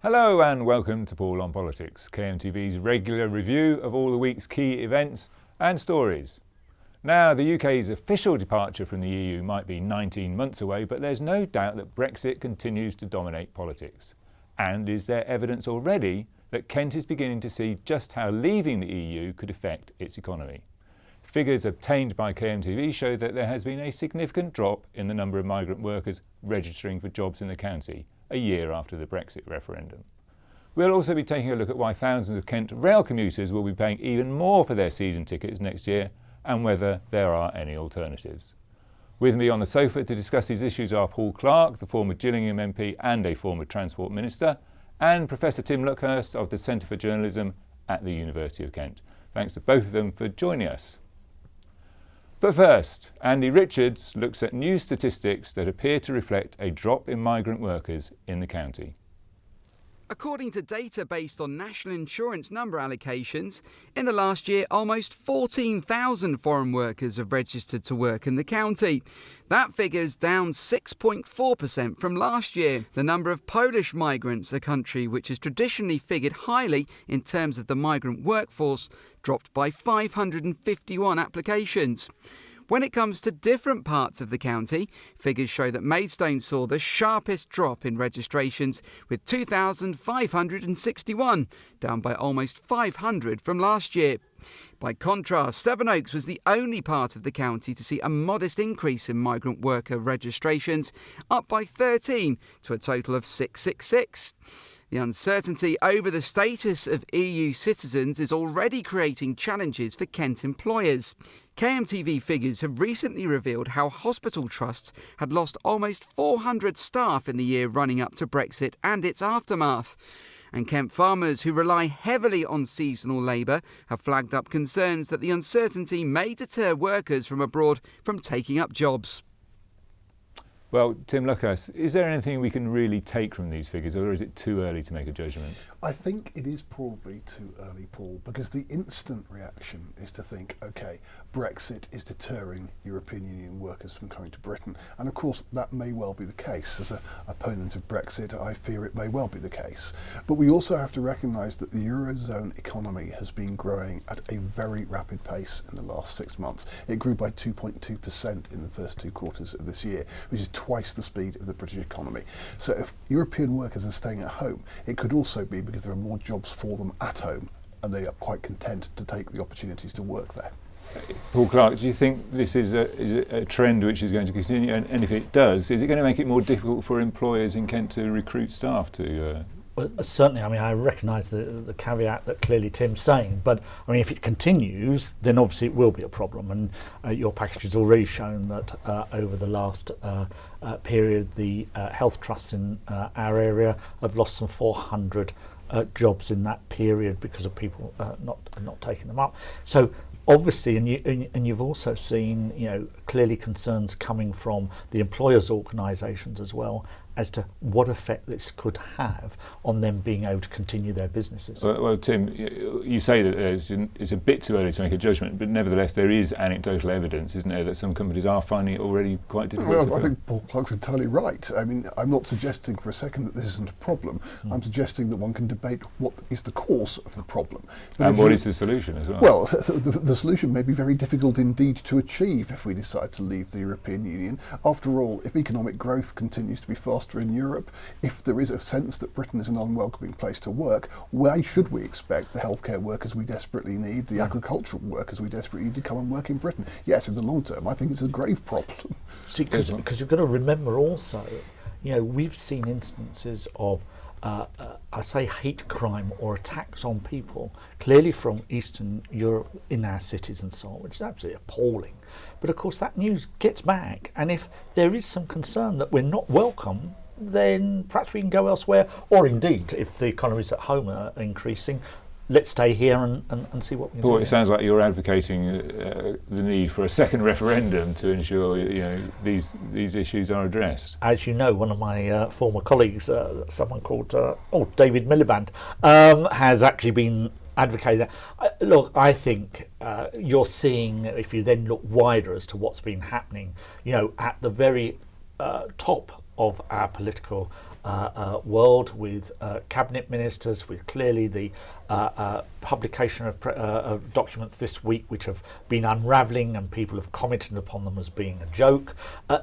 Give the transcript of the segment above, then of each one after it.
Hello and welcome to Paul on Politics, KMTV's regular review of all the week's key events and stories. Now, the UK's official departure from the EU might be 19 months away, but there's no doubt that Brexit continues to dominate politics. And is there evidence already that Kent is beginning to see just how leaving the EU could affect its economy? Figures obtained by KMTV show that there has been a significant drop in the number of migrant workers registering for jobs in the county a year after the Brexit referendum. We'll also be taking a look at why thousands of Kent rail commuters will be paying even more for their season tickets next year and whether there are any alternatives. With me on the sofa to discuss these issues are Paul Clark, the former Gillingham MP and a former Transport Minister, and Professor Tim Luckhurst of the Centre for Journalism at the University of Kent. Thanks to both of them for joining us. But first, Andy Richards looks at new statistics that appear to reflect a drop in migrant workers in the county. According to data based on national insurance number allocations, in the last year almost 14,000 foreign workers have registered to work in the county. That figure's down 6.4% from last year. The number of Polish migrants, a country which has traditionally figured highly in terms of the migrant workforce, dropped by 551 applications. When it comes to different parts of the county, figures show that Maidstone saw the sharpest drop in registrations with 2,561, down by almost 500 from last year. By contrast, Sevenoaks was the only part of the county to see a modest increase in migrant worker registrations, up by 13 to a total of 666. The uncertainty over the status of EU citizens is already creating challenges for Kent employers. KMTV figures have recently revealed how hospital trusts had lost almost 400 staff in the year running up to Brexit and its aftermath. And Kent farmers who rely heavily on seasonal labour have flagged up concerns that the uncertainty may deter workers from abroad from taking up jobs. Well, Tim Luckhurst, is there anything we can really take from these figures, or is it too early to make a judgment? I think it is probably too early, Paul, because the instant reaction is to think, OK, Brexit is deterring European Union workers from coming to Britain. And of course, that may well be the case. As an opponent of Brexit, I fear it may well be the case. But we also have to recognise that the Eurozone economy has been growing at a very rapid pace in the last 6 months. It grew by 2.2% in the first 2 quarters of this year, which is twice the speed of the British economy. So if European workers are staying at home, it could also be because there are more jobs for them at home and they are quite content to take the opportunities to work there. Paul Clark, do you think this is a trend which is going to continue? And if it does, is it going to make it more difficult for employers in Kent to recruit staff to... Well, certainly, I mean, I recognise the caveat that clearly Tim's saying, but I mean, if it continues, then obviously it will be a problem. And your package has already shown that over the last period, the health trusts in our area have lost some 400 jobs in that period because of people not taking them up. So obviously, and you've also seen, clearly concerns coming from the employers' organisations as well, as to what effect this could have on them being able to continue their businesses. Well, Tim, you say that it's a bit too early to make a judgment, but nevertheless there is anecdotal evidence, isn't there, that some companies are finding it already quite difficult. Well, I think Paul Clark's entirely right. I mean, I'm not suggesting for a second that this isn't a problem. I'm suggesting that one can debate what is the cause of the problem. But and what is the solution as well? Well, the solution may be very difficult indeed to achieve if we decide to leave the European Union. After all, if economic growth continues to be faster in Europe, if there is a sense that Britain is an unwelcoming place to work, why should we expect the healthcare workers we desperately need, the agricultural workers we desperately need to come and work in Britain? Yes, in the long term, I think it's a grave problem. See, because you've got to remember also, we've seen instances of I say hate crime or attacks on people, clearly from Eastern Europe in our cities and so on, which is absolutely appalling. But of course that news gets back, and if there is some concern that we're not welcome, then perhaps we can go elsewhere, or indeed, if the economies at home are increasing, let's stay here and see what we can do. It sounds like you're advocating the need for a second referendum to ensure these issues are addressed. As you know, one of my former colleagues, someone called David Miliband, has actually been advocating that. Look, I think you're seeing, if you then look wider as to what's been happening, at the very top of our political world, with cabinet ministers, with clearly the publication of documents this week which have been unravelling and people have commented upon them as being a joke,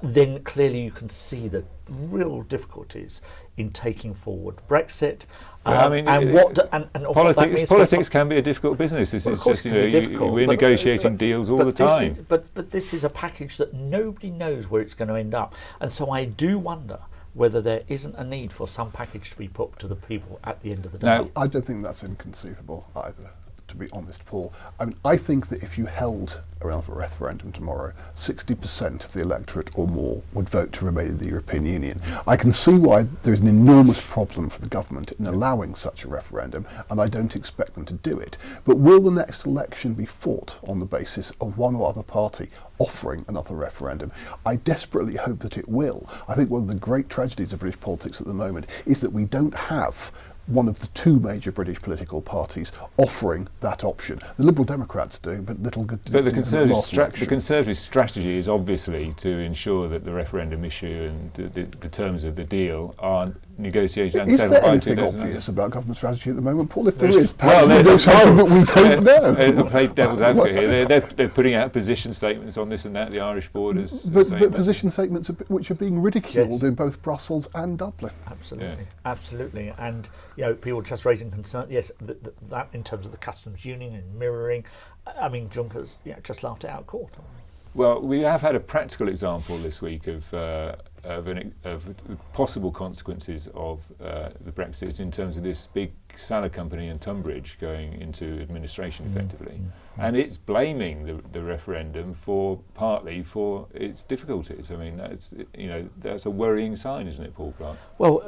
then clearly you can see the real difficulties in taking forward Brexit. Politics can be a difficult business. This is just, we're negotiating deals all the time. But this is a package that nobody knows where it's going to end up, and so I do wonder whether there isn't a need for some package to be put to the people at the end of the day. Now, I don't think that's inconceivable either, to be honest, Paul. I mean, I think that if you held around for a referendum tomorrow, 60% of the electorate or more would vote to remain in the European Union. I can see why there's an enormous problem for the government in allowing such a referendum, and I don't expect them to do it. But will the next election be fought on the basis of one or other party offering another referendum? I desperately hope that it will. I think one of the great tragedies of British politics at the moment is that we don't have one of the two major British political parties offering that option. The Liberal Democrats do, but little good. But the Conservative strategy is obviously to ensure that the referendum issue and the terms of the deal are negotiated and settled by 2008. Is there anything obvious about government strategy at the moment, Paul? If there is, perhaps there's something that we don't know. Play devil's advocate here. They're putting out position statements on this and that. The Irish borders, but position statements which are being ridiculed in both Brussels and Dublin. Absolutely, and people just raising concern. Yes, that in terms of the customs union and mirroring. I mean, Juncker's just laughed it out of court. Well, we have had a practical example this week of possible consequences of the Brexit in terms of this big salad company in Tunbridge going into administration effectively, and it's blaming the referendum partly for its difficulties. I mean, that's a worrying sign, isn't it, Paul Clark? Well,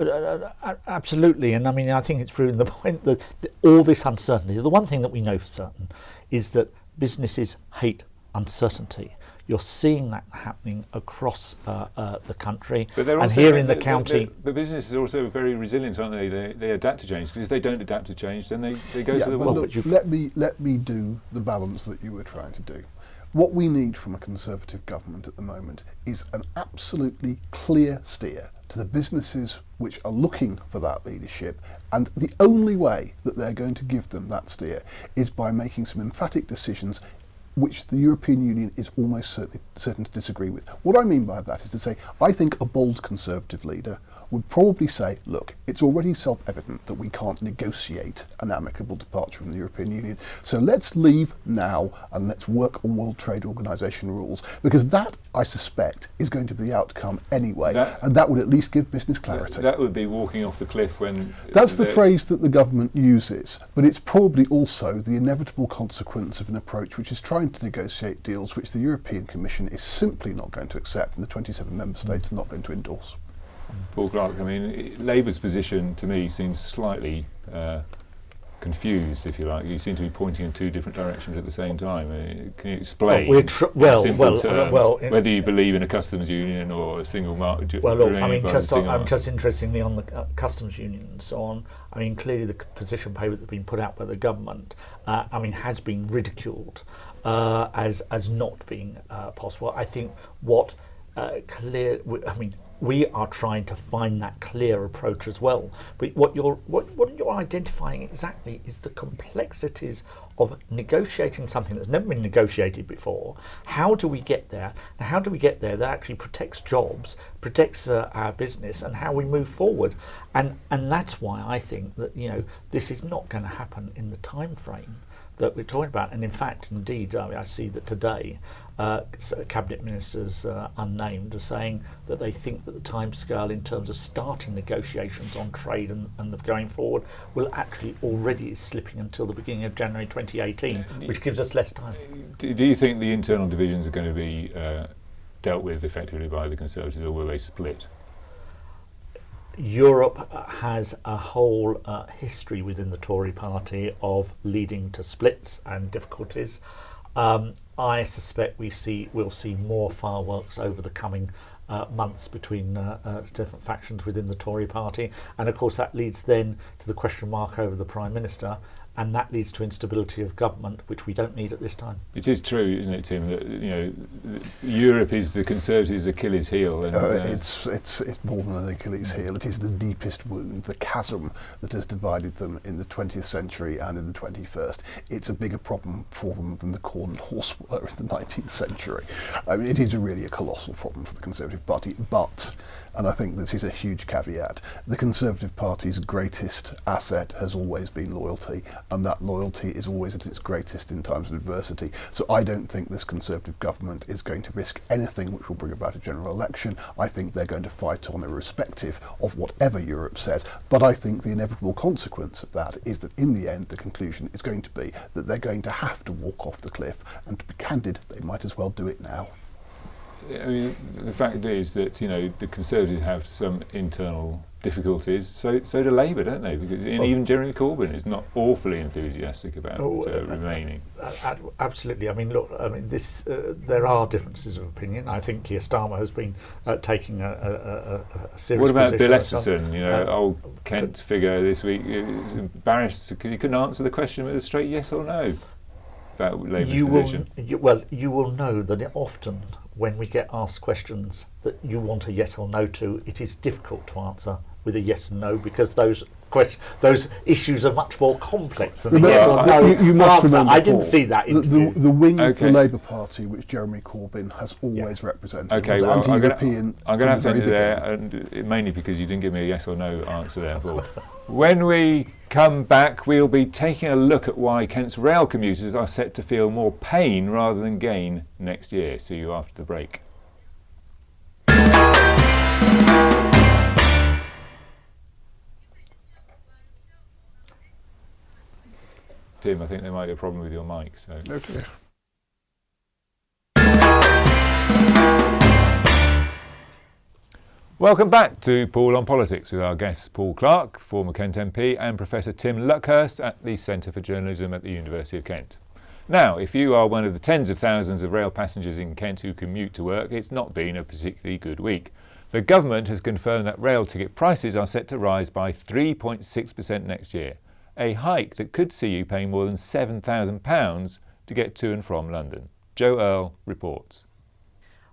absolutely, and I mean, I think it's proving the point that all this uncertainty. The one thing that we know for certain is that businesses hate uncertainty. You're seeing that happening across the country, and here in the county. But businesses are also very resilient, aren't they? They adapt to change, because if they don't adapt to change, then they go to the wall. Look, let me do the balance that you were trying to do. What we need from a Conservative government at the moment is an absolutely clear steer to the businesses which are looking for that leadership, and the only way that they're going to give them that steer is by making some emphatic decisions which the European Union is almost certain to disagree with. What I mean by that is to say, I think a bold Conservative leader would probably say, look, it's already self-evident that we can't negotiate an amicable departure from the European Union, so let's leave now and let's work on World Trade Organization rules, because that, I suspect, is going to be the outcome anyway, and that would at least give business clarity. That would be walking off the cliff when... That's the phrase that the government uses, but it's probably also the inevitable consequence of an approach which is trying to negotiate deals which the European Commission is simply not going to accept and the 27 member states are not going to endorse. Paul Clark, I mean, Labour's position to me seems slightly confused, if you like. You seem to be pointing in two different directions at the same time. Can you explain in simple terms whether you believe in a customs union or a single market? Well, look, I mean, just interestingly on the customs union and so on, I mean, clearly the position paper that's been put out by the government, has been ridiculed as not being possible. I think we are trying to find that clear approach as well. But what you're identifying exactly is the complexities of negotiating something that's never been negotiated before. How do we get there? And how do we get there that actually protects jobs, protects our business, and how we move forward? And that's why I think that this is not going to happen in the time frame that we're talking about. And in fact, indeed, I see that today cabinet ministers unnamed are saying that they think that the timescale in terms of starting negotiations on trade and going forward will actually already is slipping until the beginning of January 2018, which gives us less time. Do you think the internal divisions are going to be dealt with effectively by the Conservatives, or will they split? Europe has a whole history within the Tory party of leading to splits and difficulties. I suspect we'll see more fireworks over the coming months between different factions within the Tory party, and of course that leads then to the question mark over the Prime Minister. and that leads to instability of government, which we don't need at this time. It is true, isn't it, Tim, that Europe is the Conservatives' Achilles heel. And, it's more than an Achilles heel. It is the deepest wound, the chasm that has divided them in the 20th century and in the 21st. It's a bigger problem for them than the corn and horse were in the 19th century. I mean, it is really a colossal problem for the Conservative Party, but, and I think this is a huge caveat, the Conservative Party's greatest asset has always been loyalty, and that loyalty is always at its greatest in times of adversity. So I don't think this Conservative government is going to risk anything which will bring about a general election. I think they're going to fight on irrespective of whatever Europe says, but I think the inevitable consequence of that is that in the end the conclusion is going to be that they're going to have to walk off the cliff, and to be candid, they might as well do it now. I mean, the fact is that the Conservatives have some internal difficulties. So do Labour, don't they? Because even Jeremy Corbyn is not awfully enthusiastic about remaining. Absolutely. I mean, look. I mean, there are differences of opinion. I think Keir Starmer has been taking a serious. What about position Bill Esserson? Old Kent figure this week. He was embarrassed because he couldn't answer the question with a straight yes or no about Labour's position. You will know that often, when we get asked questions that you want a yes or no to, it is difficult to answer with a yes and no, because those issues are much more complex than the yes or no you must answer. Remember, I didn't Paul, see that interview. The wing of the Labour Party, which Jeremy Corbyn has always represented, okay, was well, anti-European. I'm going to have to end it there, and mainly because you didn't give me a yes or no answer there, Paul. When we come back, we'll be taking a look at why Kent's rail commuters are set to feel more pain rather than gain next year. See you after the break. Tim, I think there might be a problem with your mic. So. Okay. Welcome back to Paul on Politics with our guests Paul Clark, former Kent MP, and Professor Tim Luckhurst at the Centre for Journalism at the University of Kent. Now, if you are one of the tens of thousands of rail passengers in Kent who commute to work, it's not been a particularly good week. The government has confirmed that rail ticket prices are set to rise by 3.6% next year, a hike that could see you paying more than £7,000 to get to and from London. Joe Earl reports.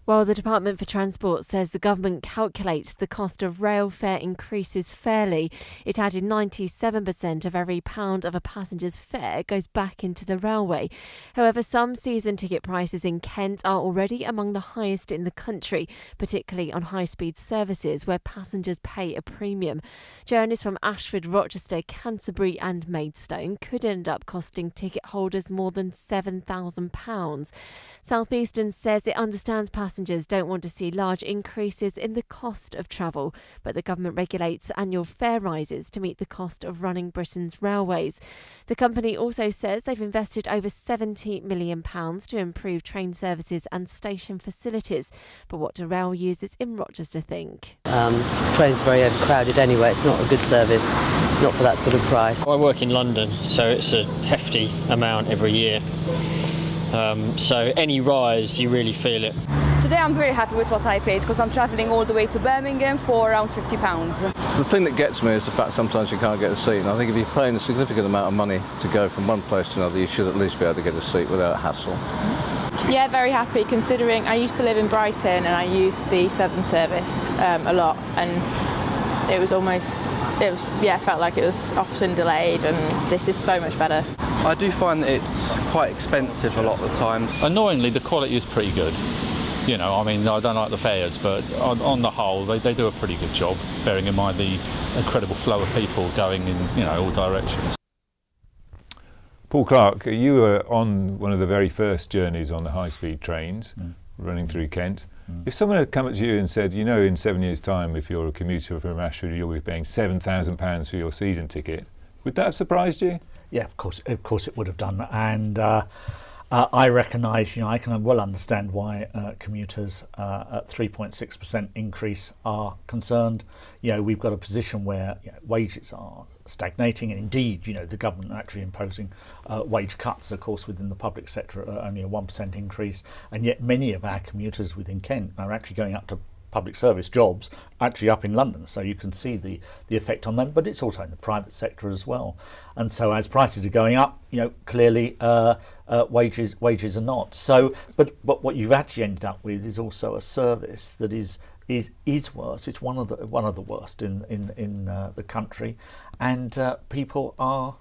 While the Department for Transport says the government calculates the cost of rail fare increases fairly, it added 97% of every pound of a passenger's fare goes back into the railway. However, some season ticket prices in Kent are already among the highest in the country, particularly on high-speed services where passengers pay a premium. Journeys from Ashford, Rochester, Canterbury and Maidstone could end up costing ticket holders more than £7,000. South Eastern says it understands passengers don't want to see large increases in the cost of travel, but the government regulates annual fare rises to meet the cost of running Britain's railways. The company also says they've invested over £70 million to improve train services and station facilities. But what do rail users in Rochester think? Trains are very overcrowded anyway. It's not a good service, not for that sort of price. I work in London, so it's a hefty amount every year. So any rise, you really feel it. Today I'm very happy with what I paid because I'm travelling all the way to Birmingham for around £50. The thing that gets me is the fact sometimes you can't get a seat, and I think if you're paying a significant amount of money to go from one place to another, you should at least be able to get a seat without hassle. Yeah, very happy considering I used to live in Brighton and I used the Southern service a lot, and felt like it was often delayed, and this is so much better. I do find that it's quite expensive a lot of the times. Annoyingly, the quality is pretty good. I don't like the fares, but on the whole, they do a pretty good job, bearing in mind the incredible flow of people going in, all directions. Paul Clark, you were on one of the very first journeys on the high-speed trains running through Kent. If someone had come up to you and said, in 7 years' time, if you're a commuter from Ashford, you'll be paying £7,000 for your season ticket, would that have surprised you? Yeah, of course it would have done. And I recognise, I can well understand why commuters at 3.6% increase are concerned. We've got a position where wages are stagnating, and indeed, the government actually imposing wage cuts, of course, within the public sector, only a 1% increase, and yet many of our commuters within Kent are actually going up to public service jobs actually up in London, so you can see the effect on them, but it's also in the private sector as well. And so as prices are going up, clearly wages are not. So, but what you've actually ended up with is also a service that is worse. It's one of the worst in the country, and people are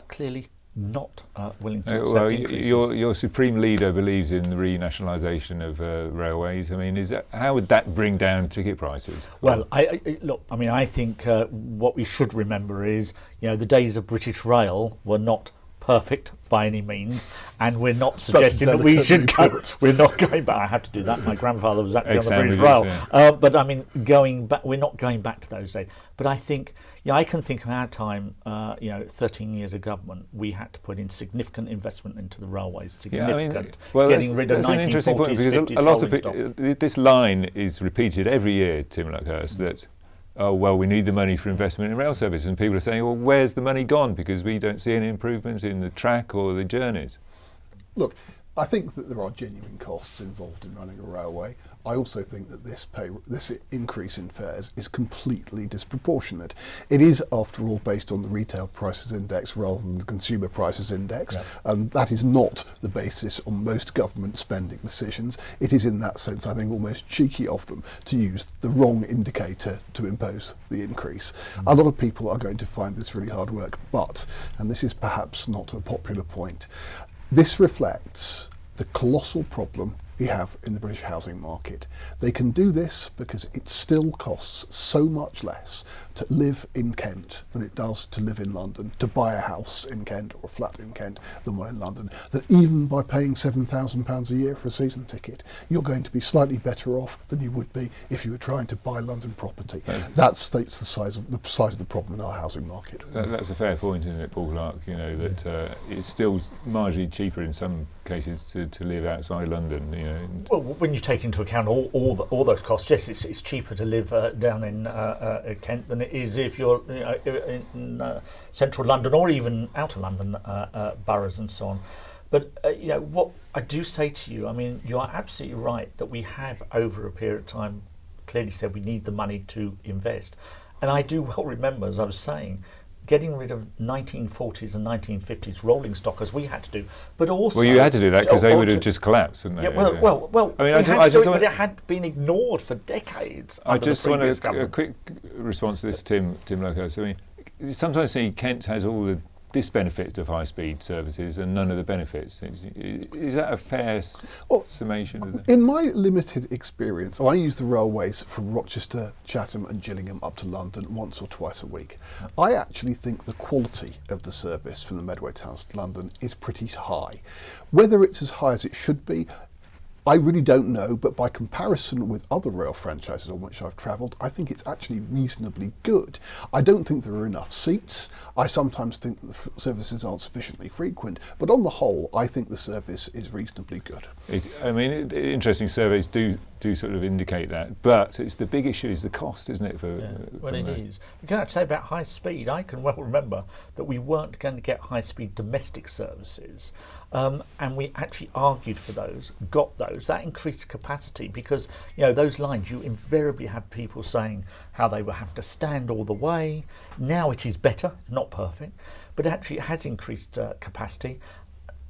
clearly not willing to accept increases. Your supreme leader believes in the renationalisation of railways. I mean, how would that bring down ticket prices? Well, I think what we should remember is, the days of British Rail were not perfect by any means, and we're not suggesting that we should go. We're not going back. I have to do that. My grandfather was actually on the British Rail, but I mean, going back, we're not going back to those days. But I think, I can think of our time. 13 years of government, we had to put in significant investment into the railways. Significant, getting rid of 1940s, 50s a lot of it, this line is repeated every year, Tim Luckhurst, that. Oh, well, we need the money for investment in rail services. And people are saying, well, where's the money gone? Because we don't see any improvements in the track or the journeys. Look, I think that there are genuine costs involved in running a railway. I also think that this increase in fares is completely disproportionate. It is, after all, based on the retail prices index rather than the consumer prices index, and that is not the basis on most government spending decisions. It is, in that sense, I think, almost cheeky of them to use the wrong indicator to impose the increase. A lot of people are going to find this really hard work, but, and this is perhaps not a popular point, this reflects the colossal problem we have in the British housing market. They can do this because it still costs so much less to live in Kent than it does to live in London, to buy a house in Kent or a flat in Kent than one in London, that even by paying £7,000 a year for a season ticket, you're going to be slightly better off than you would be if you were trying to buy London property. That states the size of the problem in our housing market. That's a fair point, isn't it, Paul Clark? That it's still marginally cheaper in some cases to live outside London. Well, when you take into account all those costs, yes, it's cheaper to live down in Kent than it is if you're in central London or even out of London boroughs and so on. But what I do say to you, I mean, you are absolutely right that we have, over a period of time, clearly said we need the money to invest. And I do well remember, as I was saying, getting rid of 1940s and 1950s rolling stock, as we had to do, but also... Well, you had to do that because they would have just collapsed, wouldn't they? Yeah, well, I mean, but it had been ignored for decades. I just want a quick response to this, Tim Luckhurst. I mean, sometimes see Kent has all the disbenefits of high-speed services and none of the benefits. Is that a fair summation of that? In my limited experience, I use the railways from Rochester, Chatham and Gillingham up to London once or twice a week. I actually think the quality of the service from the Medway towns to London is pretty high. Whether it's as high as it should be, I really don't know, but by comparison with other rail franchises on which I've travelled, I think it's actually reasonably good. I don't think there are enough seats. I sometimes think that the services aren't sufficiently frequent, but on the whole, I think the service is reasonably good. Interesting surveys do sort of indicate that, but it's the big issue is the cost, isn't it? It is. You can say about high speed, I can well remember that we weren't going to get high speed domestic services. And we actually argued for those, got those. That increased capacity because, those lines, you invariably have people saying how they will have to stand all the way. Now it is better, not perfect, but actually it has increased capacity.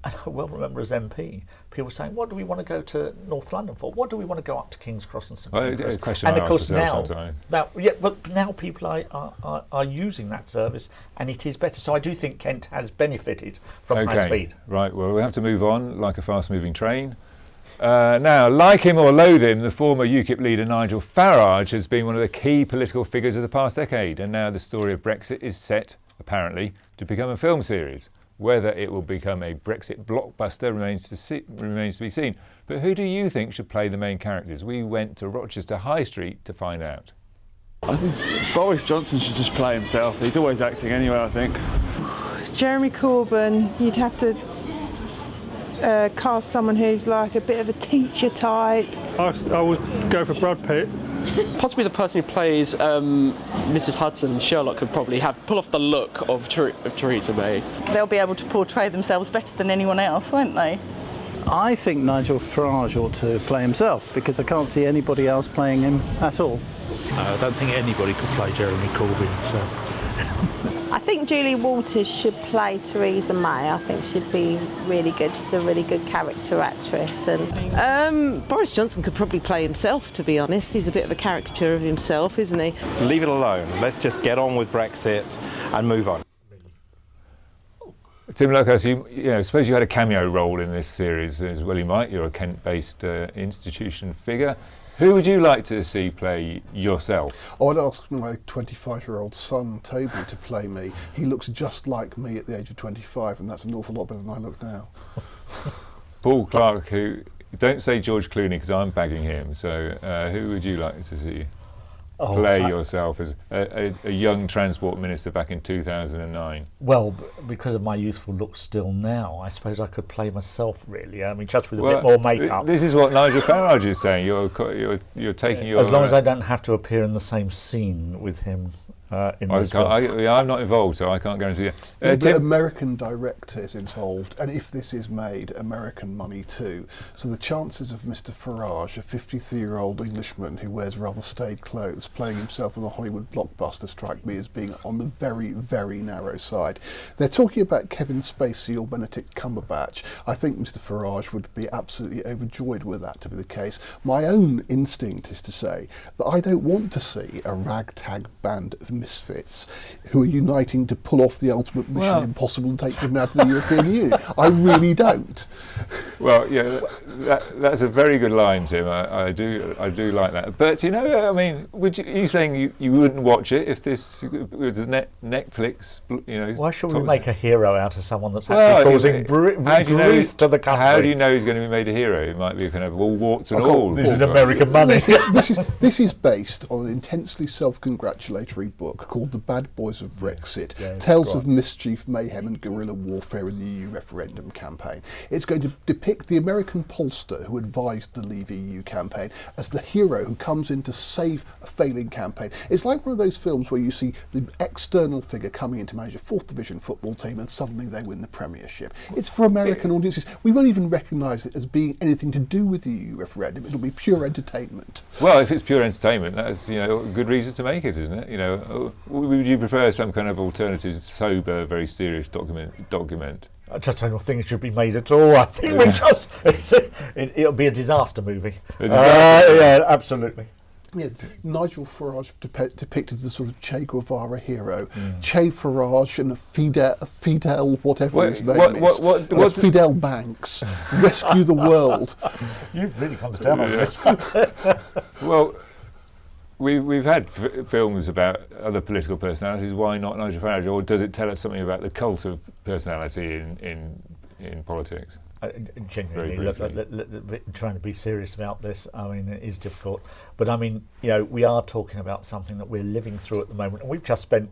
And I well remember as MP, people saying, what do we want to go to North London for? What do we want to go up to King's Cross and St Pancras? And of course now people are using that service and it is better. So I do think Kent has benefited from high speed. Right, well, we have to move on like a fast-moving train. Now, like him or loathe him, the former UKIP leader Nigel Farage has been one of the key political figures of the past decade, and now the story of Brexit is set, apparently, to become a film series. Whether it will become a Brexit blockbuster remains to be seen. But who do you think should play the main characters? We went to Rochester High Street to find out. I think Boris Johnson should just play himself. He's always acting anyway, I think. Jeremy Corbyn, you'd have to cast someone who's like a bit of a teacher type. I would go for Brad Pitt. Possibly the person who plays Mrs. Hudson, Sherlock, could probably pull off the look of Theresa May. They'll be able to portray themselves better than anyone else, won't they? I think Nigel Farage ought to play himself because I can't see anybody else playing him at all. I don't think anybody could play Jeremy Corbyn. So. I think Julie Walters should play Theresa May. I think she'd be really good. She's a really good character actress. And Boris Johnson could probably play himself, to be honest. He's a bit of a caricature of himself, isn't he? Leave it alone. Let's just get on with Brexit and move on. Tim Luckhurst, I suppose you had a cameo role in this series as well. You might. You're a Kent-based institution figure. Who would you like to see play yourself? I'd ask my 25-year-old son, Toby, to play me. He looks just like me at the age of 25, and that's an awful lot better than I look now. Paul Clark, don't say George Clooney because I'm bagging him, so who would you like to see play yourself as a young transport minister back in 2009? Well, because of my youthful look still now, I suppose I could play myself, really. I mean, just with a bit more makeup. This is what Nigel Farage is saying. You're taking your... As long as I don't have to appear in the same scene with him in this film. I'm not involved, so I can't guarantee it. The American director is involved, and if this is made, American money too. So the chances of Mr. Farage, a 53-year-old Englishman who wears rather staid clothes, playing himself in a Hollywood blockbuster strike me as being on the very, very narrow side. They're talking about Kevin Spacey or Benedict Cumberbatch. I think Mr. Farage would be absolutely overjoyed with that to be the case. My own instinct is to say that I don't want to see a ragtag band of misfits who are uniting to pull off the ultimate mission impossible and take them out of the European Union. I really don't. Well, yeah, that's a very good line, Tim. I do like that. But I mean, you saying you wouldn't watch it if this was a Netflix? Why should we make a hero out of someone that's actually causing grief to the country? How do you know he's going to be made a hero? It might be kind of all warts and all. This is American money. This is based on an intensely self-congratulatory book called The Bad Boys of Brexit. Tales of mischief, mayhem and guerrilla warfare in the EU referendum campaign. It's going to depict the American pollster who advised the Leave EU campaign as the hero who comes in to save a failing campaign. It's like one of those films where you see the external figure coming in to manage a 4th Division football team and suddenly they win the Premiership. It's for American audiences. We won't even recognise it as being anything to do with the EU referendum. It'll be pure entertainment. Well, if it's pure entertainment, that's a good reason to make it, isn't it? Would you prefer some kind of alternative, sober, very serious document? I just don't think it should be made at all. I think it'll be a disaster movie. Yeah, absolutely. Yeah, Nigel Farage depicted as the sort of Che Guevara hero. Che Farage and Fidel, whatever his name is. Fidel Banks. Rescue the world. You've really come to town on this. Well, we've had films about other political personalities. Why not Nigel Farage? Or does it tell us something about the cult of personality in politics? Genuinely, trying to be serious about this, I mean, it is difficult. But I mean, we are talking about something that we're living through at the moment. And we've just spent,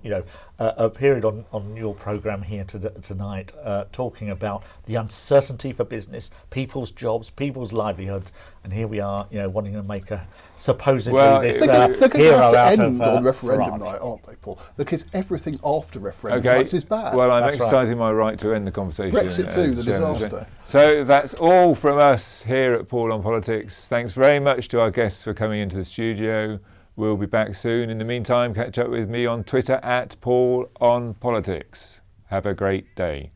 a period on your programme here tonight talking about the uncertainty for business, people's jobs, people's livelihoods. And here we are, wanting to make a supposedly this hero out of... They're going to have to end on referendum Farage. night, aren't they, Paul? Because everything after referendum nights is bad. Well, I'm exercising my right to end the conversation. Brexit too, the disaster. So that's all from us here at Paul on Politics. Thanks very much to our guests for coming into the studio. We'll be back soon. In the meantime, catch up with me on Twitter at Paul on Politics. Have a great day.